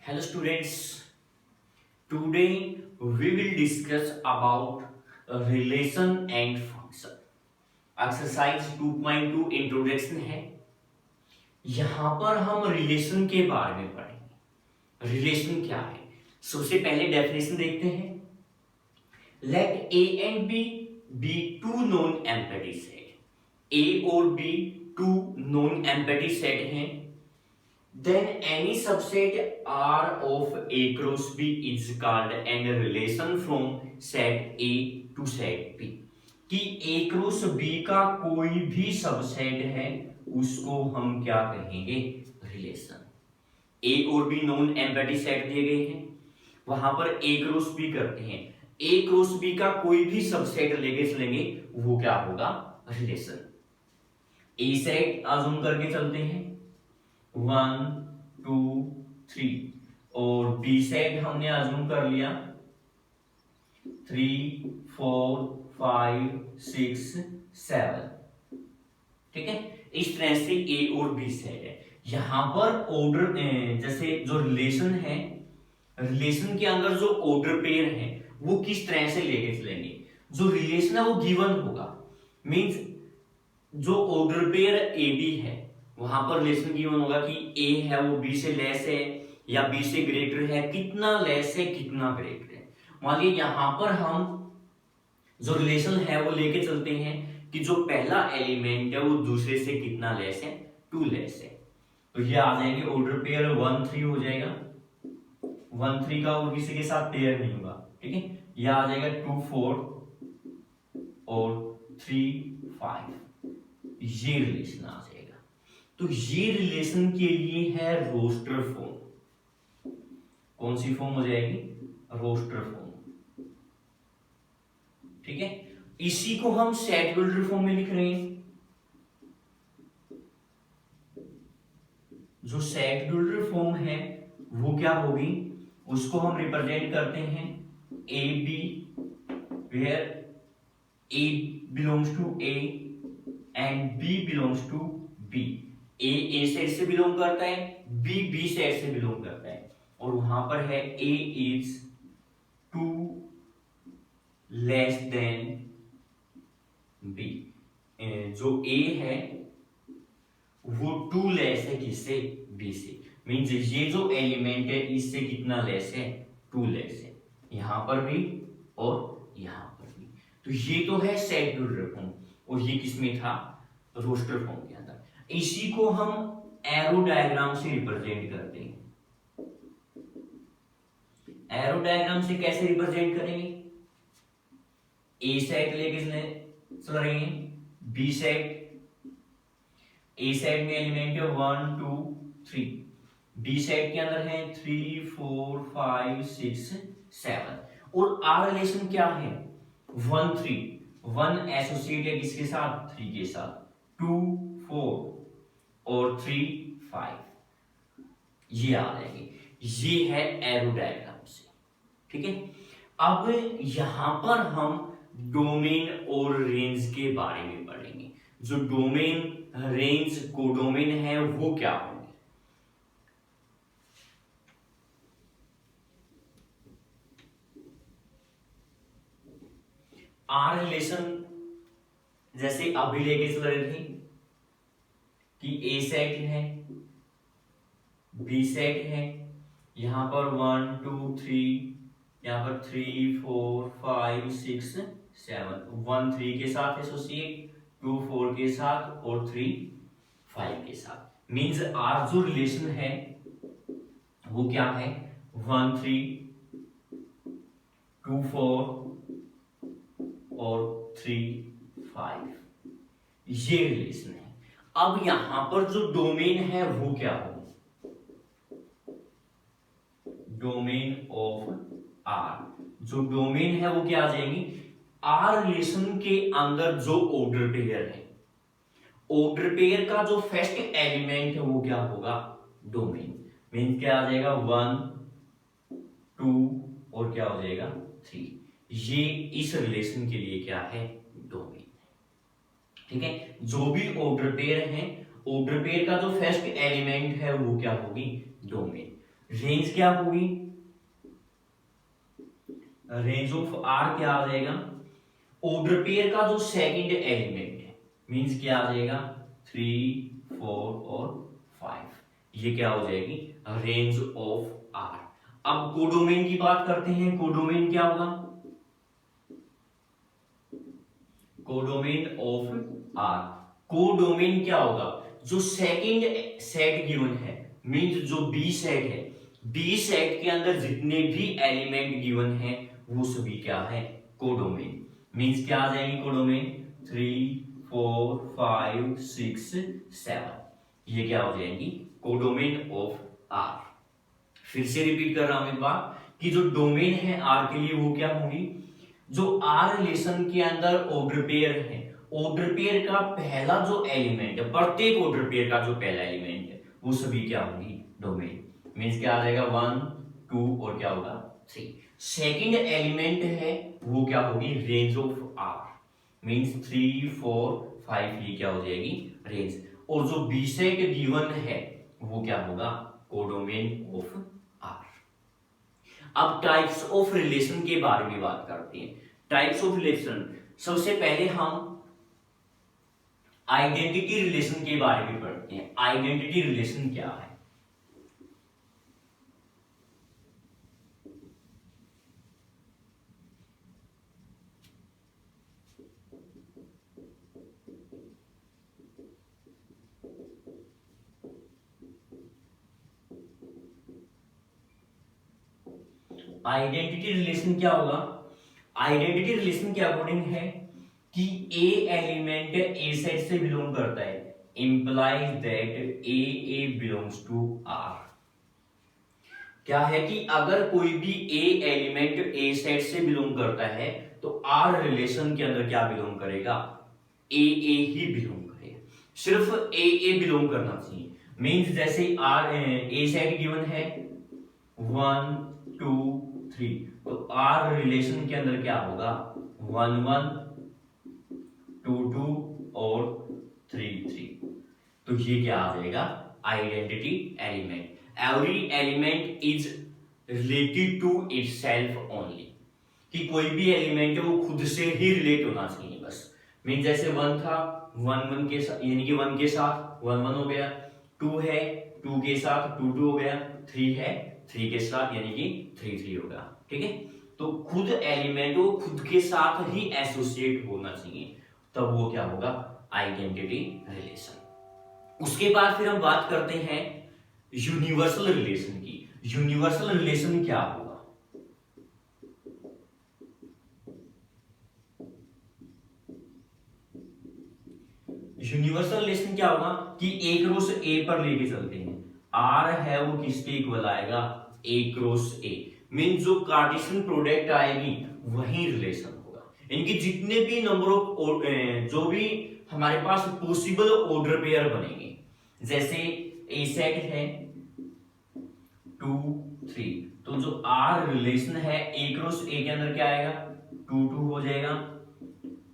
Hello students, today we will discuss about relation and function. Exercise 2.2 introduction है। यहाँ पर हम रिलेशन के बारे में पढ़ेंगे। रिलेशन क्या है? सबसे पहले डेफिनेशन देखते हैं। Let a and b two non empty set. A और b two non empty set हैं। Then any subset R of A cross B is called and relation from set A to set B कि A cross B का कोई भी subset है उसको हम क्या कहेंगे? रिलेशन। A और B नॉन एम्पटी सेट दिए गए हैं, वहां पर A cross B करते हैं। A cross B का कोई भी सबसेट लेंगे वो क्या होगा? रिलेशन। A सेट अज्यूम करके चलते हैं 1 2 3 और बी सेट हमने अज्यूम कर लिया 3 4 5 6 7। ठीक है, इस तरह से ए और बी सेट है। यहां पर ऑर्डर जैसे जो रिलेशन है, रिलेशन के अंदर जो ऑर्डर पेयर है वो किस तरह से लेके चलेंगे? जो रिलेशन है वो गिवन होगा, मींस जो ऑर्डर पेयर ए बी है वहां पर रिलेशन गिवन होगा कि ए है वो बी से लेस है या बी से ग्रेटर है, कितना लेस है कितना ग्रेटर है। मान लीजिए यहां पर हम जो रिलेशन है वो लेके चलते हैं कि जो पहला एलिमेंट है वो दूसरे से कितना लेस है? 2 लेस है। तो ये आ जाएंगे ऑर्डर पेयर 1 3 हो जाएगा। 1 3 का और किसी के साथ पेयर नहीं होगा। ठीक है, यह आ जाएगा 2 4 और 3 5। ये रिलेशन आ जाएगा। तो ये रिलेशन के लिए है रोस्टर फॉर्म। कौन सी फॉर्म हो जाएगी? Roster form. ठीक है, इसी को हम सेट बिल्डर फॉर्म में लिख रहे हैं। जो सेट बिल्डर फॉर्म है वो क्या होगी? उसको हम रिप्रेजेंट करते हैं A B, where A belongs to A and B belongs to B. A set से बिलोंग करता है, बी सेट से बिलोंग करता है, और वहां पर है ए इज 2 लेस देन बी। जो ए है वो 2 लेस है किससे? बी से। मींस ये जो एलिमेंट है इससे कितना लेस है? 2 लेस है, यहां पर भी और यहां पर भी। तो ये तो है सेट बिल्डर फॉर्म, और ये किसमें था? रोस्टर फॉर्म के अंदर। इसी को हम एरो डायग्राम से रिप्रेजेंट करते हैं। एरो डायग्राम से कैसे रिप्रेजेंट करेंगे? ए सेट लेके चल रहे हैं, बी सेट, ए सेट में एलिमेंट है 1 2 3, बी सेट के अंदर है 3 4 5 6 7। और आर रिलेशन क्या है? 1 3, 1 एसोसिएट है किसके साथ? 3 के साथ, 2 4 और 3 5। ये आ जाएंगे। ये है एरो डायग्राम से। ठीक है, अब यहां पर हम डोमेन और रेंज के बारे में पढ़ेंगे। जो डोमेन, रेंज, कोडोमेन है वो क्या होंगे? आर रिलेशन जैसे अभी लेके चल रहे थे कि ए सेट है, बी सेट है, यहां पर 1 2 3, यहां पर 3 4 5 6 7, 1 3 के साथ एसोसिएट, 2 4 के साथ और 3 5 के साथ। मींस आर जो रिलेशन है वो क्या है? 1 3 2 4 और 3 5, ये रिलेशन है। अब यहां पर जो डोमेन है वो क्या होगा? Domain of R. जो डोमेन है वो क्या आ जाएगी? आर रिलेशन के अंदर जो ऑर्डर पेयर है, ऑर्डर पेयर का जो फर्स्ट एलिमेंट है वो क्या होगा? डोमेन। मीन क्या आ जाएगा? 1 2 और क्या हो जाएगा? 3। ये इस रिलेशन के लिए क्या है? डोमेन। ठीक है, जो भी ऑर्डर पेयर है, ऑर्डर पेयर का जो फर्स्ट एलिमेंट है वो क्या होगी? डोमेन। रेंज क्या होगी, रेंज ऑफ आर क्या आ जाएगा, ऑर्डर पेयर का जो सेकंड एलिमेंट है, मींस क्या आ जाएगा 3 4 और 5, ये क्या हो जाएगी रेंज ऑफ आर। अब कोडोमेन की बात करते हैं, कोडोमेन क्या होगा, कोडोमेन ऑफ आर, कोडोमेन क्या होगा, जो सेकंड सेट गिवन है, मींस जो बी सेट है, बी सेट के अंदर जितने भी एलिमेंट गिवन है वो सभी क्या है कोडोमेन, मींस क्या आ जाएंगे कोडोमेन 3 4 5 6 7, ये क्या हो जाएंगी कोडोमेन ऑफ आर। फिर से रिपीट कर रहा हूं एक बात कि जो डोमेन है आर के लिए वो क्या होंगी, जो आर रिलेशन के अंदर ऑर्डर पेयर है, ऑर्डर पेयर का पहला जो एलिमेंट है, प्रत्येक ऑर्डर पेयर का जो पहला एलिमेंट है वो सभी क्या होंगी डोमेन, मींस क्या आ जाएगा 1 2 और क्या होगा 3। सेकंड एलिमेंट है वो क्या होगी रेंज ऑफ आर, मींस 3 4 5, ये क्या हो जाएगी रेंज, और जो बी सेट गिवन है वो क्या होगा कोडोमेन ऑफ आर। अब टाइप्स ऑफ रिलेशन के बारे में बात करते हैं। टाइप्स ऑफ रिलेशन, सबसे पहले हम आइडेंटिटी रिलेशन के बारे में पढ़ते हैं। आइडेंटिटी रिलेशन क्या है, आइडेंटिटी रिलेशन क्या होगा, आइडेंटिटी रिलेशन के अकॉर्डिंग है कि ए एलिमेंट ए सेट से बिलोंग करता है, implies that A belongs to R. क्या है कि अगर कोई भी ए एलिमेंट ए सेट से बिलोंग करता है तो आर रिलेशन के अंदर क्या बिलोंग करेगा, ए ही बिलोंग करेगा, सिर्फ ए बिलोंग करना चाहिए। मींस जैसे आर ए सेट गिवन है 1 2 3, तो आर रिलेशन के अंदर क्या होगा 1 1 2 2 और 3 3, तो ये क्या आ जाएगा identity element. Every element is related to itself only, कि कोई भी एलिमेंट है वो खुद से ही रिलेट होना चाहिए बस। मीन जैसे 1 था 1 1 के साथ, यानी कि 1 के साथ 1 1 हो गया, 2 है 2 के साथ 2 2 हो गया, 3 है 3 के साथ यानी कि 3 3 होगा, ठीक है। तो खुद एलिमेंट वो खुद के साथ ही एसोसिएट होना चाहिए, तब वो क्या होगा आइडेंटिटी रिलेशन। उसके बाद फिर हम बात करते हैं यूनिवर्सल रिलेशन की। यूनिवर्सल रिलेशन क्या होगा, यूनिवर्सल रिलेशन क्या होगा कि ए क्रॉस ए पर लेके चलते हैं, आर है वो किसके इक्वल आएगा ए क्रॉस ए, मीन जो कार्टेशियन प्रोडक्ट आएगी वही रिलेशन होगा। इनकी जितने भी नंबर ऑफ जो भी हमारे पास पॉसिबल ऑर्डर पेयर बनेंगे, जैसे ए सेट है 2 3, तो जो आर रिलेशन है ए क्रॉस ए के अंदर क्या आएगा 2 2 हो जाएगा,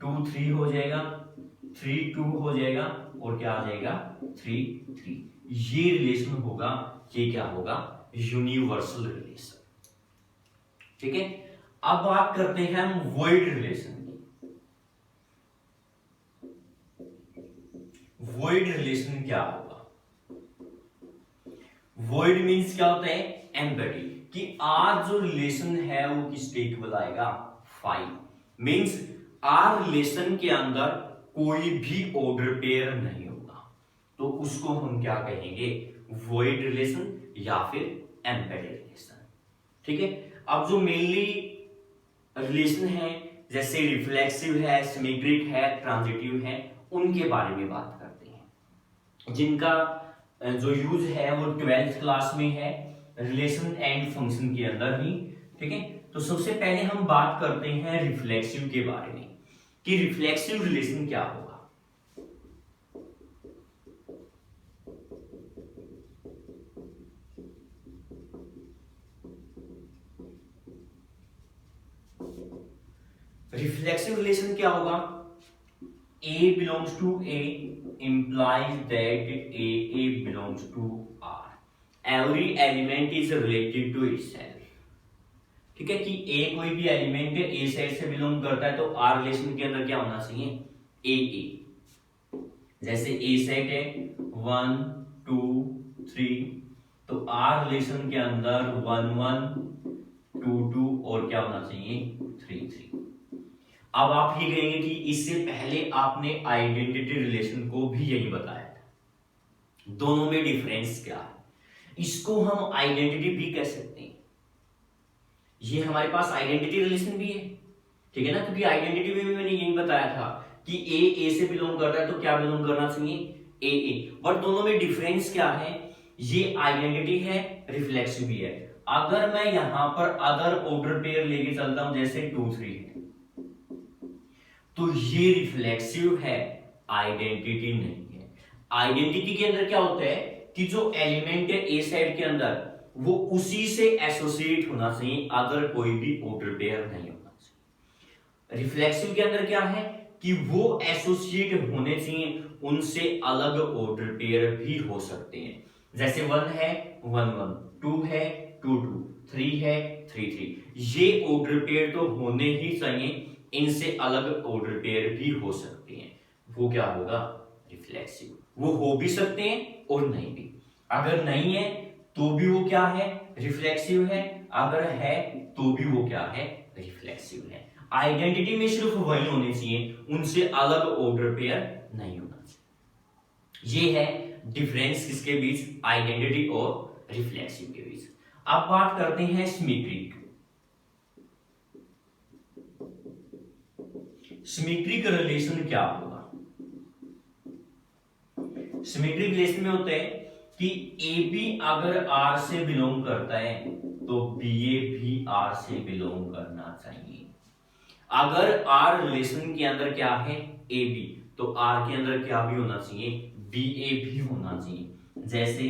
2 3 हो जाएगा, 3 2 हो जाएगा और क्या आ जाएगा 3 3, ये रिलेशन होगा, ये क्या होगा यूनिवर्सल रिलेशन, ठीक है। अब बात करते हैं हम वॉइड रिलेशन की। वॉइड रिलेशन क्या होगा, वॉइड मींस क्या होता है एम्पटी, कि आर जो रिलेशन है वो किसके इक्वल आएगा 5, मींस आर रिलेशन के अंदर कोई भी ऑर्डर पेयर नहीं होगा, तो उसको हम क्या कहेंगे वॉइड रिलेशन या फिर एम्पटी रिलेशन, ठीक है। अब जो मेनली रिलेशन है जैसे रिफ्लेक्सिव है, सिमेट्रिक है, ट्रांजिटिव है, उनके बारे में बात करते हैं, जिनका जो यूज है वो 12th क्लास में है रिलेशन एंड फंक्शन के अंदर ही, ठीक है। तो सबसे पहले हम बात करते हैं रिफ्लेक्सिव के बारे में कि रिफ्लेक्सिव रिलेशन क्या होगा। रिफ्लेक्सिव रिलेशन क्या होगा, A belongs to A implies that A belongs to R, every element is related to itself. ठीक है, कि ए कोई भी एलिमेंट ए सेट से बिलोंग करता है तो आर रिलेशन के अंदर क्या होना चाहिए, ए। जैसे ए सेट है 1 2 3, तो आर रिलेशन के अंदर 1 1 2 2 और क्या होना चाहिए 3 3। अब आप ये कहेंगे कि इससे पहले आपने आइडेंटिटी रिलेशन को भी यही बताया था, दोनों में डिफरेंस क्या है, इसको हम आइडेंटिटी भी कह सकते हैं। ये हमारे पास आइडेंटिटी रिलेशन भी है, ठीक है ना, क्योंकि आइडेंटिटी में भी मैंने यही बताया था कि ए से बिलोंग कर रहा है तो क्या बिलोंग करना चाहिए ए। बट दोनों में डिफरेंस क्या है, ये आइडेंटिटी है, रिफ्लेक्सिव भी है। अगर मैं यहां पर अदर ऑर्डर पेयर लेके चलता हूं जैसे 2 3 है, तो ये रिफ्लेक्सिव है, आइडेंटिटी नहीं है। आइडेंटिटी के अंदर क्या होता है कि जो एलिमेंट है ए सेट के अंदर वो उसी से एसोसिएट होना चाहिए, अगर कोई भी ऑर्डर पेयर नहीं होना चाहिए। रिफ्लेक्सिव के अंदर क्या है कि वो एसोसिएट होने चाहिए, उनसे अलग ऑर्डर पेयर भी हो सकते हैं। जैसे 1 है 1 1, 2 है 2 2, 3 है 3 3, ये ऑर्डर पेयर तो होने ही चाहिए, इनसे अलग ऑर्डर पेयर भी हो सकते हैं। वो क्या होगा, रिफ्लेक्सिव। वो हो भी सकते हैं और नहीं भी। अगर नहीं है तो भी वो क्या है, रिफ्लेक्सिव है। अगर है तो भी वो क्या है, रिफ्लेक्सिव है। आइडेंटिटी में सिर्फ वही होने चाहिए, उनसे अलग ऑर्डर पेयर नहीं होना चाहिए। ये है डिफरेंस किसके बीच, आइडेंटिटी और रिफ्लेक्सिव के बीच। अब बात करते हैं सिमेट्रिक। सिमेट्रिक रिलेशन क्या होगा, सिमेट्रिक रिलेशन में होता है कि ए बी अगर आर से बिलोंग करता है तो बी ए भी आर से बिलोंग करना चाहिए। अगर आर रिलेशन के अंदर क्या है ए बी, तो आर के अंदर क्या भी होना चाहिए, बी ए भी होना चाहिए। जैसे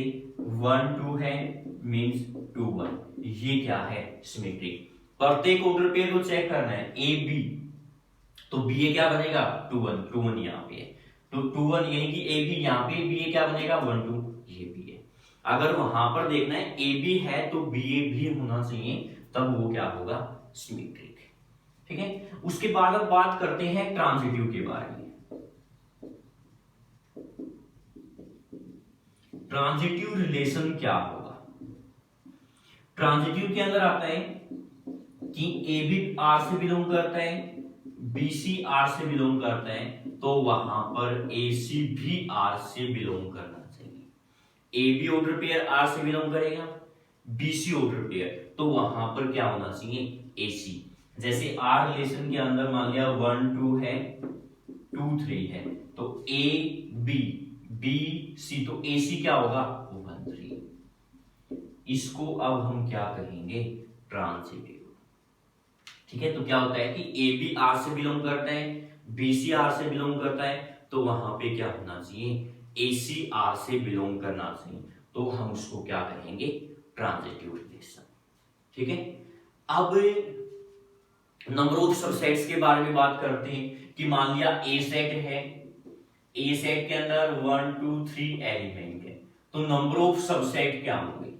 1 2 है मींस 2 1, ये क्या है, सिमेट्रिक। प्रत्येक ऑर्डर पेयर को चेक करना है, ए बी, तो बी ए क्या बनेगा 2 1, 2 1 यहाँ पे है, तो 2 1 यानी कि ए बी यहाँ पे, बी ए क्या बनेगा 1 2, ये भी है। अगर वहां पर देखना है ए बी है तो बी ए भी होना चाहिए, तब वो क्या होगा, सिमेट्रिक। ठीक है, उसके बाद अब बात करते हैं ट्रांजिटिव के बारे में। ट्रांजिटिव रिलेशन क्या होगा, ट्रांजिटिव के अंदर आता है कि ए बी आर से बिलोंग करता है, बी सी आर से बिलोंग करता है, तो वहां पर ए सी भी आर से बिलोंग करना चाहिए। A B order pair R से बिलोंग करेगा, बी सी ऑर्डर पेयर, तो वहां पर क्या होना चाहिए, ए सी। जैसे आर रिलेशन के अंदर मान लिया 1 2 है 2 3 है, तो ए बी बी सी, तो ए सी क्या होगा 1 3। इसको अब हम क्या कहेंगे, ट्रांजिटिव। ठीक है, तो क्या होता है कि ए बी आर से बिलोंग करता है, बी सी आर से बिलोंग करता है, तो वहां पे क्या होना चाहिए, ए सी आर से बिलोंग करना चाहिए, तो हम उसको क्या कहेंगे, ट्रांजिटिव रिलेशन। ठीक है, अब नंबर ऑफ सबसेट्स के बारे में बात करते हैं कि मान लिया ए सेट है, ए सेट के अंदर 1 2 3 एलिमेंट है, तो नंबर ऑफ सबसेट क्या होंगे,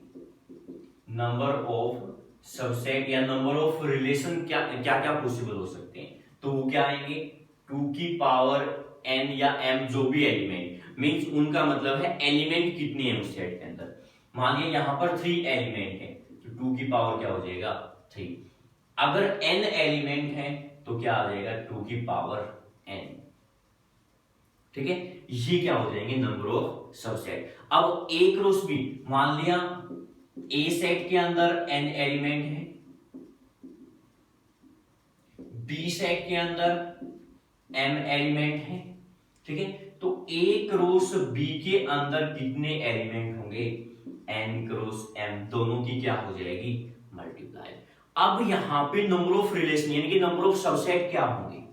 नंबर ऑफ सबसेट या नंबर ऑफ रिलेशन क्या क्या क्या पॉसिबल हो सकते हैं, तो वो क्या आएंगे 2 की पावर n या m, जो भी एलिमेंट मींस उनका मतलब है एलिमेंट कितने हैं उस सेट के अंदर। मान लिया यहां पर 3 एलिमेंट है, तो 2 की पावर क्या हो जाएगा 3। अगर n एलिमेंट है तो क्या आ जाएगा 2 की पावर n। ठीक है, ये क्या हो जाएंगे, नंबर ऑफ सबसेट। अब a क्रॉस b, मान लिया ए सेट के अंदर n एलिमेंट है, बी सेट के अंदर m एलिमेंट है। ठीक है, तो a क्रॉस b के अंदर कितने एलिमेंट होंगे, n क्रॉस m, दोनों की क्या हो जाएगी, मल्टीप्लाई। अब यहां पे नंबर ऑफ रिलेशन यानी कि नंबर ऑफ सबसेट क्या होंगे,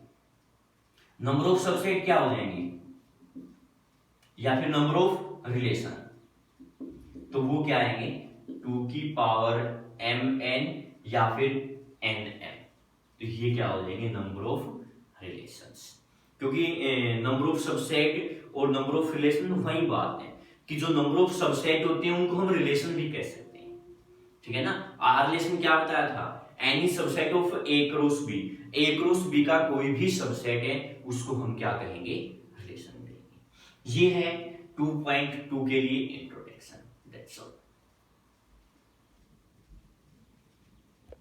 नंबर ऑफ सबसेट क्या हो जाएंगे, या फिर नंबर ऑफ रिलेशन, तो वो क्या आएंगे 2 की पावर mn या फिर nm, तो ये क्या हो जाएंगे, नंबर ऑफ रिलेशंस। क्योंकि नंबर ऑफ सबसेट और नंबर ऑफ रिलेशन वही बात है कि जो नंबर ऑफ सबसेट होते हैं उनको हम रिलेशन भी कह सकते हैं, ठीक है ना। आर रिलेशन क्या बताया था, any subset of A cross B, A cross B का कोई भी सबसेट है उसको हम क्या कहेंगे, रिलेशन कहेंगे। ये है 2.2 के लिए इंट्रोडक्शन। That's all.